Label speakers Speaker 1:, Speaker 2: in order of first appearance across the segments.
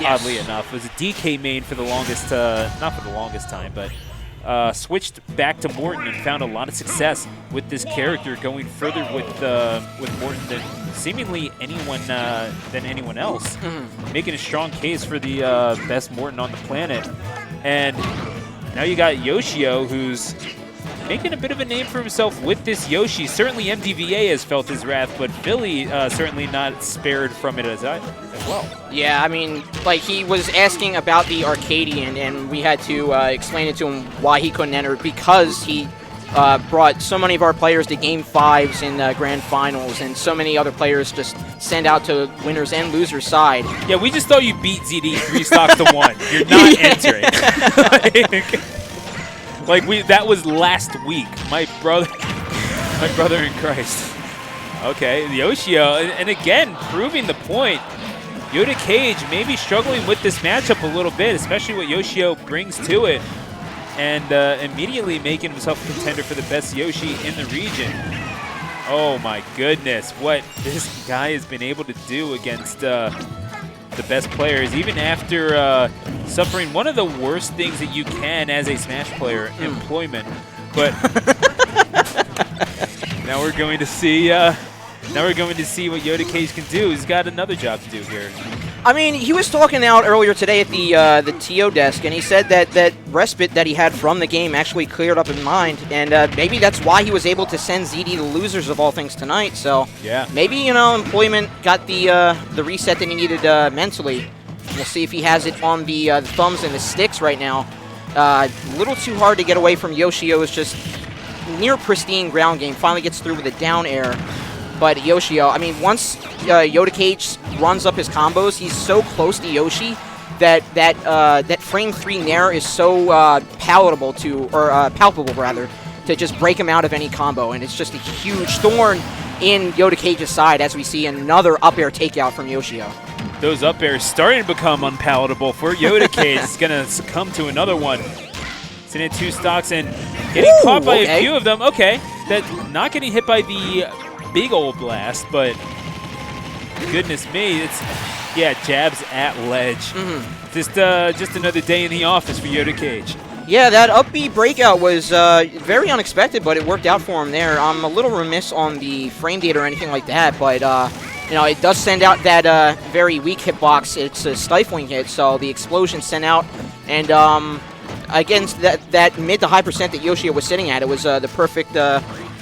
Speaker 1: oddly enough. Was a DK main for the longest, not for the longest time, but switched back to Morton and found a lot of success with this character, going further with Morton than seemingly anyone else, making a strong case for the best Morton on the planet. And now you got Yoshi-O, who's making a bit of a name for himself with this Yoshi. Certainly MDVA has felt his wrath, but Philly certainly not spared from it as well.
Speaker 2: Yeah, I mean, like, he was asking about the Arcadian, and we had to explain it to him why he couldn't enter, because he brought so many of our players to Game 5s in Grand Finals, and so many other players just send out to winners and losers side.
Speaker 1: Yeah, we just thought you beat ZD 3 stocks to 1. You're not entering. That was last week. My brother in Christ. Okay, Yoshi-O, and again, proving the point. Yoda Cage maybe struggling with this matchup a little bit, especially what Yoshi-O brings to it, and immediately making himself a contender for the best Yoshi in the region. Oh my goodness, what this guy has been able to do against the best players, even after suffering one of the worst things that you can as a Smash player, employment. But now we're going to see. Now we're going to see what Yoda Cage can do. He's got another job to do here.
Speaker 2: I mean, he was talking out earlier today at the TO desk, and he said that respite that he had from the game actually cleared up his mind, and maybe that's why he was able to send ZD the losers of all things tonight. So
Speaker 1: yeah,
Speaker 2: maybe, employment got the reset that he needed mentally. We'll see if he has it on the thumbs and the sticks right now. A little too hard to get away from Yoshi-O's just near pristine ground game. Finally gets through with a down air. But Yoshi-O, I mean, once Yoda Cage runs up his combos, he's so close to Yoshi that frame 3 nair is so palpable to just break him out of any combo, and it's just a huge thorn in Yoda Cage's side as we see another up air takeout from Yoshi-O.
Speaker 1: Those up airs starting to become unpalatable for Yoda Cage. He's going to succumb to another one. Sitting at 2 stocks and getting caught by a few of them. Okay, that not getting hit by the big old blast, but goodness me, it's jabs at ledge. Just another day in the office for Yoda Cage.
Speaker 2: Yeah, that up B breakout was very unexpected, but it worked out for him there. I'm a little remiss on the frame data or anything like that, but it does send out that very weak hitbox. It's a stifling hit, so the explosion sent out, and against that mid to high percent that Yoshi-O was sitting at, it was the perfect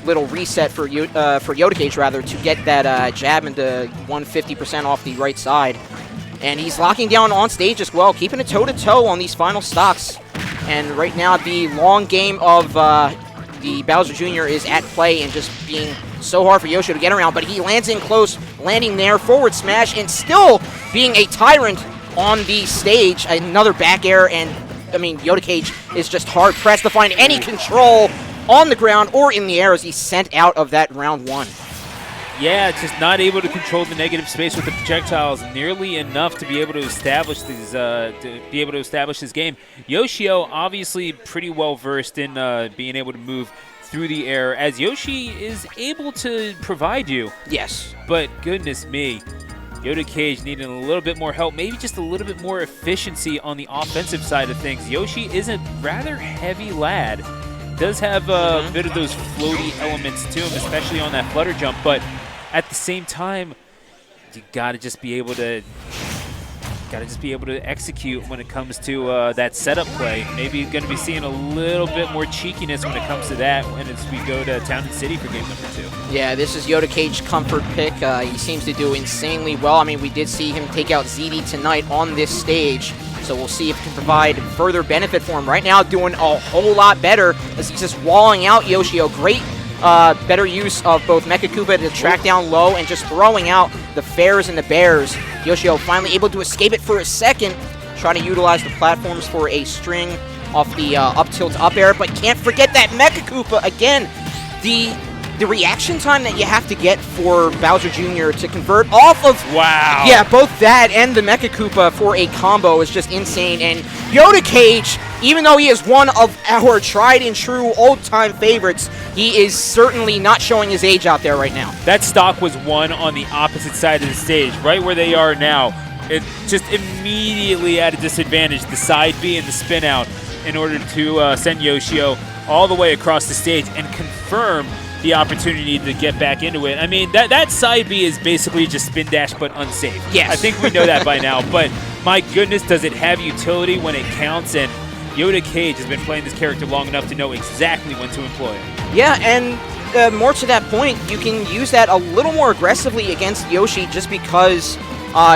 Speaker 2: little reset for Yoda Cage rather to get that jab into 150% off the right side. And he's locking down on stage as well, keeping it toe-to-toe on these final stocks. And right now the long game of the Bowser Jr. is at play and just being so hard for Yoshi to get around, but he lands in close, landing there, forward smash, and still being a tyrant on the stage. Another back air, and I mean, Yoda Cage is just hard-pressed to find any control on the ground or in the air as he's sent out of that round 1.
Speaker 1: Yeah, just not able to control the negative space with the projectiles nearly enough to be able to establish his game. Yoshi-O obviously pretty well versed in being able to move through the air, as Yoshi is able to provide you.
Speaker 2: Yes. But
Speaker 1: goodness me, Yoda Cage needing a little bit more help, maybe just a little bit more efficiency on the offensive side of things. Yoshi is a rather heavy lad. Does have a bit of those floaty elements to him, especially on that flutter jump, but at the same time, you gotta just be able to execute when it comes to that setup play. Maybe you're gonna be seeing a little bit more cheekiness when it comes to that as we go to Town and City for game number 2. Yeah,
Speaker 2: this is Yoda Cage comfort pick. He seems to do insanely well. I mean, we did see him take out ZD tonight on this stage. So we'll see if it can provide further benefit for him. Right now, doing a whole lot better as he's just walling out Yoshi-O. Great better use of both Mecha Koopa to track down low and just throwing out the Fairs and the Bairs. Yoshi-O finally able to escape it for a second. Try to utilize the platforms for a string off the up tilt up air, but can't forget that Mecha Koopa again. The reaction time that you have to get for Bowser Jr. to convert off of...
Speaker 1: Wow.
Speaker 2: Yeah, both that and the Mecha Koopa for a combo is just insane. And Yoda Cage, even though he is one of our tried and true old-time favorites, he is certainly not showing his age out there right now.
Speaker 1: That stock was won on the opposite side of the stage, right where they are now. it just immediately at a disadvantage, the side B and the spin out, in order to send Yoshi-O all the way across the stage and confirm the opportunity to get back into it. I mean, that side B is basically just spin dash but unsafe.
Speaker 2: Yes.
Speaker 1: I think we know that by now, but my goodness, does it have utility when it counts, and Yoda Cage has been playing this character long enough to know exactly when to employ it.
Speaker 2: Yeah, and more to that point, you can use that a little more aggressively against Yoshi just because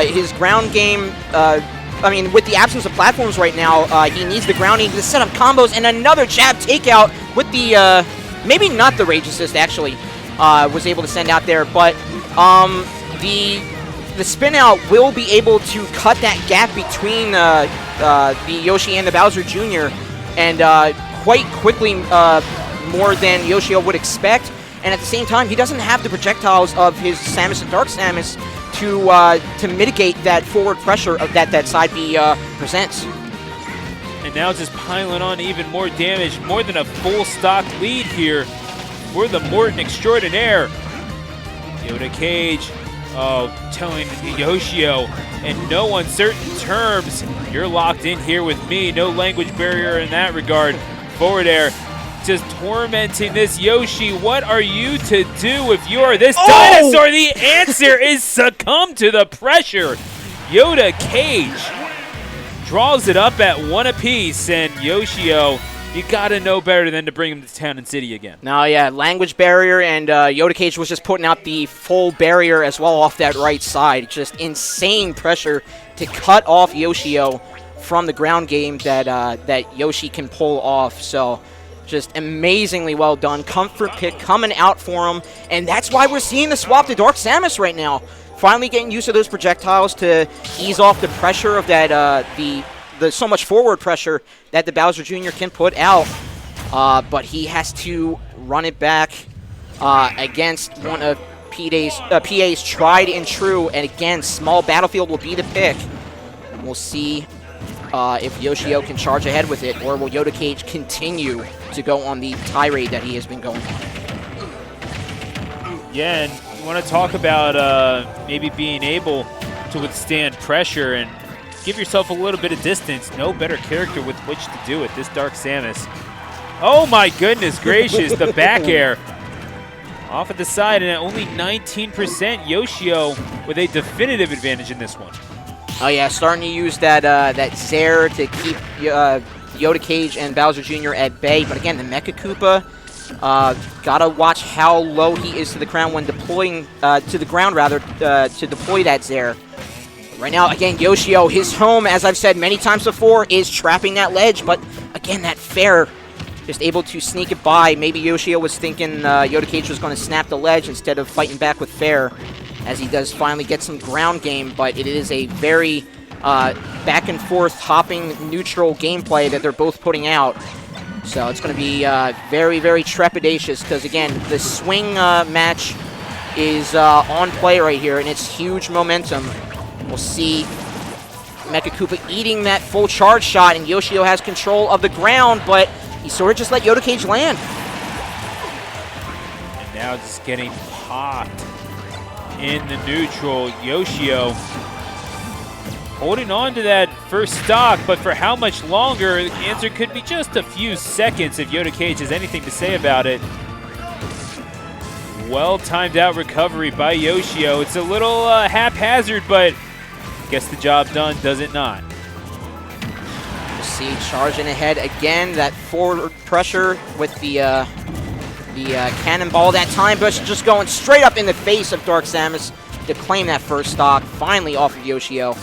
Speaker 2: his ground game, I mean, with the absence of platforms right now, he needs the grounding to set up combos, and another jab takeout with the, maybe not the Rage Assist, actually, was able to send out there, but the spin out will be able to cut that gap between the Yoshi and the Bowser Jr. and quite quickly, more than Yoshi-O would expect. And at the same time, he doesn't have the projectiles of his Samus and Dark Samus to mitigate that forward pressure of that side B presents.
Speaker 1: And now just piling on even more damage, more than a full stock lead here for the Morton Extraordinaire. Yoda Cage, telling Yoshi-O in no uncertain terms, you're locked in here with me, no language barrier in that regard. Forward air, just tormenting this Yoshi. What are you to do if you are this dinosaur? The answer is succumb to the pressure. Yoda Cage draws it up at 1 apiece, and Yoshi-O, you gotta know better than to bring him to town and city again.
Speaker 2: No, yeah, language barrier, and Yoda Cage was just putting out the full barrier as well off that right side. Just insane pressure to cut off Yoshi-O from the ground game that Yoshi can pull off. So just amazingly well done. Comfort pick coming out for him, and that's why we're seeing the swap to Dark Samus right now. Finally getting used to those projectiles to ease off the pressure of that the so much forward pressure that the Bowser Jr. can put out. But he has to run it back against one of PA's tried and true, and again, small battlefield will be the pick. We'll see if Yoshi-O can charge ahead with it, or will Yoda Cage continue to go on the tirade that he has been going on.
Speaker 1: Yeah, and you want to talk about maybe being able to withstand pressure and give yourself a little bit of distance. No better character with which to do it, this Dark Samus. Oh my goodness gracious, the back air. Off at the side, and at only 19%, Yoshi-O with a definitive advantage in this one.
Speaker 2: Oh yeah, starting to use that Zair to keep Yoda Cage and Bowser Jr. at bay. But again, the Mecha Koopa, gotta watch how low he is to the ground when deploying to deploy that Zair. Right now, again, Yoshi-O, his home, as I've said many times before, is trapping that ledge. But again, that fair, just able to sneak it by. Maybe Yoshi-O was thinking Yoda Cage was going to snap the ledge instead of fighting back with fair, as he does finally get some ground game. But it is a very back and forth hopping neutral gameplay that they're both putting out. So it's going to be very, very trepidatious because, again, the swing match is on play right here, and it's huge momentum. We'll see Mecha Koopa eating that full charge shot, and Yoshi-O has control of the ground, but he sort of just let Yoda Cage land.
Speaker 1: And now just getting popped in the neutral. Yoshi-O holding on to that first stock, but for how much longer? The answer could be just a few seconds if Yoda Cage has anything to say about it. Well timed out recovery by Yoshi-O. It's a little haphazard, but gets the job done, does it not?
Speaker 2: We'll see charging ahead again, that forward pressure with the cannonball that time, but just going straight up in the face of Dark Samus to claim that first stock, finally off of Yoshi-O.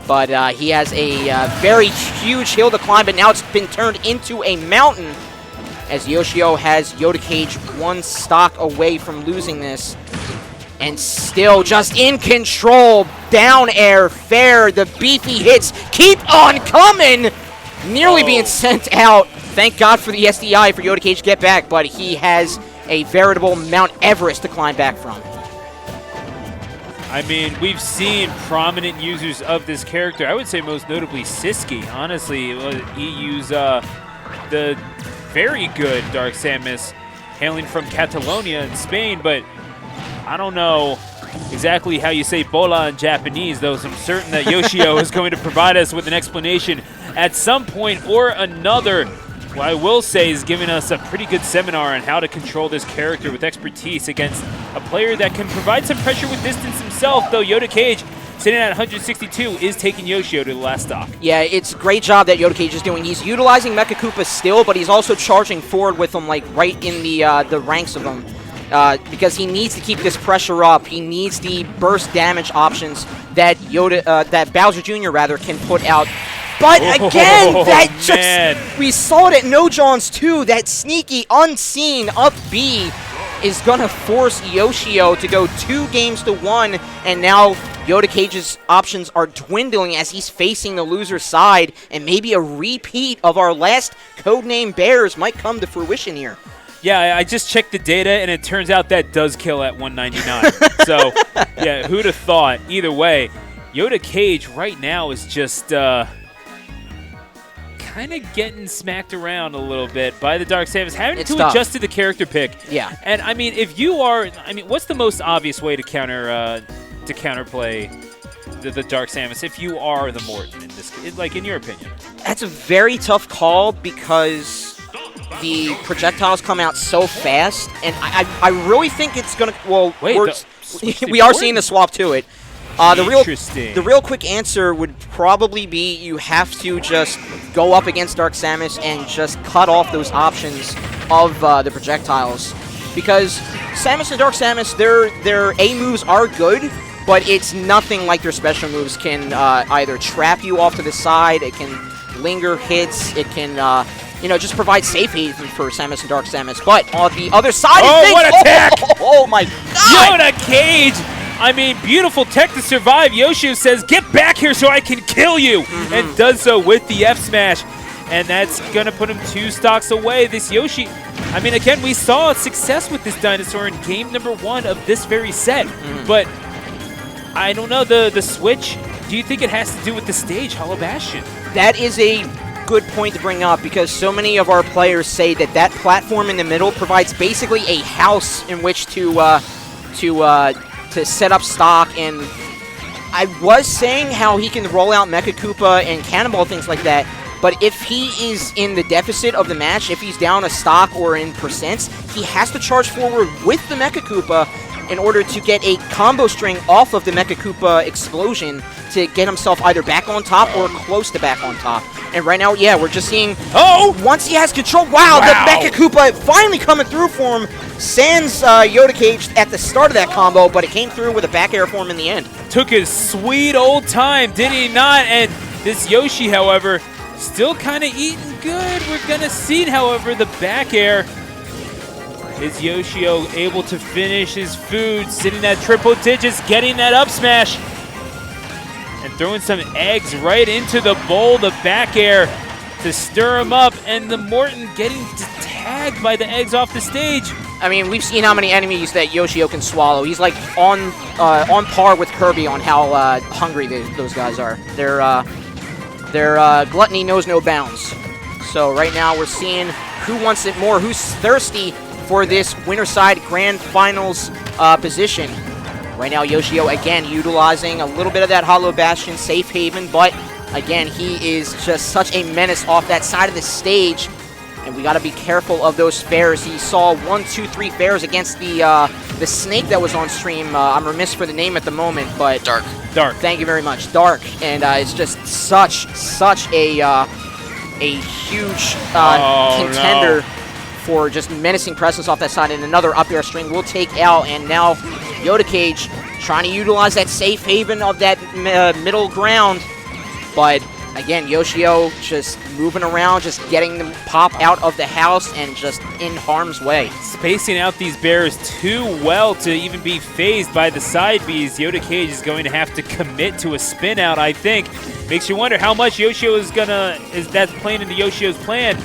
Speaker 2: But he has a very huge hill to climb, but now it's been turned into a mountain, as Yoshi-O has Yoda Cage one stock away from losing this. And still just in control. Down air, fair, the beefy hits keep on coming. Nearly being sent out. Thank God for the SDI for Yoda Cage to get back, but he has a veritable Mount Everest to climb back from.
Speaker 1: I mean, we've seen prominent users of this character. I would say most notably Siski. Honestly, he used the very good Dark Samus hailing from Catalonia in Spain, but I don't know if exactly how you say bola in Japanese, though I'm certain that Yoshi-O is going to provide us with an explanation at some point or another. What I will say is giving us a pretty good seminar on how to control this character with expertise against a player that can provide some pressure with distance himself, though Yoda Cage, sitting at 162, is taking Yoshi-O to the last stock.
Speaker 2: Yeah, it's a great job that Yoda Cage is doing. He's utilizing Mecha Koopa still, but he's also charging forward with them, like, right in the ranks of them. Because he needs to keep this pressure up. He needs the burst damage options that that Bowser Jr. can put out. But again, we saw it at No Johns too. That sneaky, unseen up B is gonna force Yoshi-O to go 2-1, and now Yoda Cage's options are dwindling as he's facing the loser side, and maybe a repeat of our last codename Bairs might come to fruition here.
Speaker 1: Yeah, I just checked the data, and it turns out that does kill at 199. So, yeah, who'd have thought? Either way, Yoda Cage right now is just kind of getting smacked around a little bit by the Dark Samus, having to adjust to the character pick.
Speaker 2: Yeah.
Speaker 1: And, I mean, if you are – I mean, what's the most obvious way to counterplay the Dark Samus if you are the Morton, in this, like, in your opinion?
Speaker 2: That's a very tough call because – the projectiles come out so fast, and I really think it's gonna. Well,
Speaker 1: wait,
Speaker 2: we are seeing the swap to it.
Speaker 1: Interesting.
Speaker 2: The real quick answer would probably be you have to just go up against Dark Samus and just cut off those options of the projectiles, because Samus and Dark Samus, their A moves are good, but it's nothing like their special moves can either trap you off to the side. It can linger hits. It can. Just provide safe haven for Samus and Dark Samus. But on the other side of things...
Speaker 1: what a tech!
Speaker 2: Oh, my God!
Speaker 1: Yoda Cage! I mean, beautiful tech to survive. Yoshi says, get back here so I can kill you! And does so with the F smash. And that's going to put him 2 stocks away. This Yoshi... I mean, again, we saw success with this dinosaur in game number 1 of this very set. But I don't know, the switch, do you think it has to do with the stage, Hollow Bastion?
Speaker 2: That is a good point to bring up, because so many of our players say that platform in the middle provides basically a house in which to set up stock. And I was saying how he can roll out Mecha Koopa and Cannonball, things like that, but if he is in the deficit of the match, if he's down a stock or in percents, he has to charge forward with the Mecha Koopa in order to get a combo string off of the Mecha Koopa explosion to get himself either back on top or close to back on top. And right now, yeah, we're just seeing... Once he has control... Wow, the Mecha Koopa finally coming through for him. Sans Yoda Cage at the start of that combo, but it came through with a back air for him in the end.
Speaker 1: Took his sweet old time, did he not? And this Yoshi, however, still kind of eating good. We're going to see, however, the back air. Is Yoshi-O able to finish his food, sitting at triple digits, getting that up smash, and throwing some eggs right into the bowl, the back air to stir him up, and the Morton getting tagged by the eggs off the stage.
Speaker 2: I mean, we've seen how many enemies that Yoshi-O can swallow. He's like on par with Kirby on how hungry those guys are. Their gluttony knows no bounds. So right now we're seeing who wants it more, who's thirsty for this winner side grand finals position. Right now, Yoshi-O again utilizing a little bit of that Hollow Bastion safe haven, but again, he is just such a menace off that side of the stage, and we got to be careful of those fares. He saw 1, 2, 3 fares against the snake that was on stream. I'm remiss for the name at the moment, but
Speaker 3: Dark.
Speaker 2: Thank you very much, Dark, and it's just such a huge contender.
Speaker 1: No.
Speaker 2: For just menacing presence off that side, and another up air string will take out. And now Yoda Cage trying to utilize that safe haven of that middle ground. But again, Yoshi-O just moving around, just getting them pop out of the house and just in harm's way.
Speaker 1: Spacing out these Bairs too well to even be phased by the side Bs. Yoda Cage is going to have to commit to a spin out, I think. Makes you wonder how much Yoshi-O is that's playing into Yoshi-O's plan.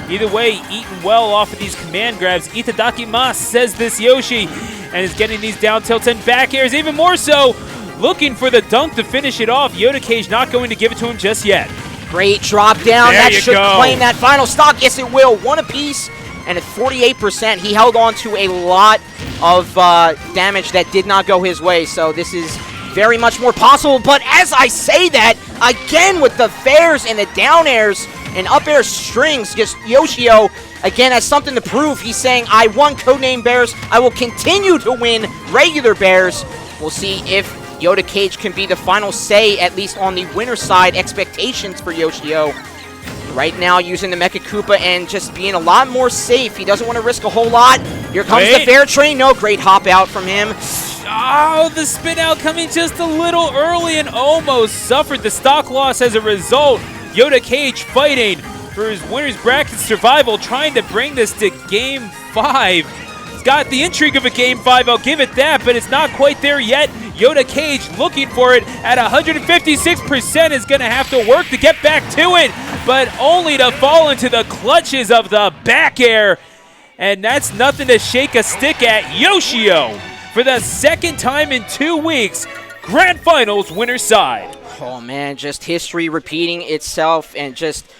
Speaker 1: Either way, eating well off of these command grabs. Itadakimasu, says this Yoshi, and is getting these down tilts and back airs even more so. Looking for the dunk to finish it off. Yoda Cage not going to give it to him just yet.
Speaker 2: Great drop down.
Speaker 1: There
Speaker 2: that
Speaker 1: you
Speaker 2: should
Speaker 1: go.
Speaker 2: claim that final stock. Yes, it will. One apiece. and at 48%, he held on to a lot of damage that did not go his way. So this is very much more possible. But as I say that, again with the fairs and the down airs and up air strings, just Yoshi-O again has something to prove. He's saying, I won Codename Bairs. I will continue to win regular Bairs. We'll see if Yoda Cage can be the final say, at least on the winner side expectations for Yoshi-O. Right now, using the Mecha Koopa and just being a lot more safe. He doesn't want to risk a whole lot. Here comes the fair train. No, great hop out from him.
Speaker 1: Oh, the spin out coming just a little early and almost suffered the stock loss as a result. Yoda Cage fighting for his winner's bracket survival, trying to bring this to Game 5. It's got the intrigue of a Game 5, I'll give it that, but it's not quite there yet. Yoda Cage looking for it at 156% is going to have to work to get back to it, but only to fall into the clutches of the back air. And that's nothing to shake a stick at. Yoshi-O, for the second time in 2 weeks, Grand Finals winner side.
Speaker 2: Oh man, just history repeating itself, and just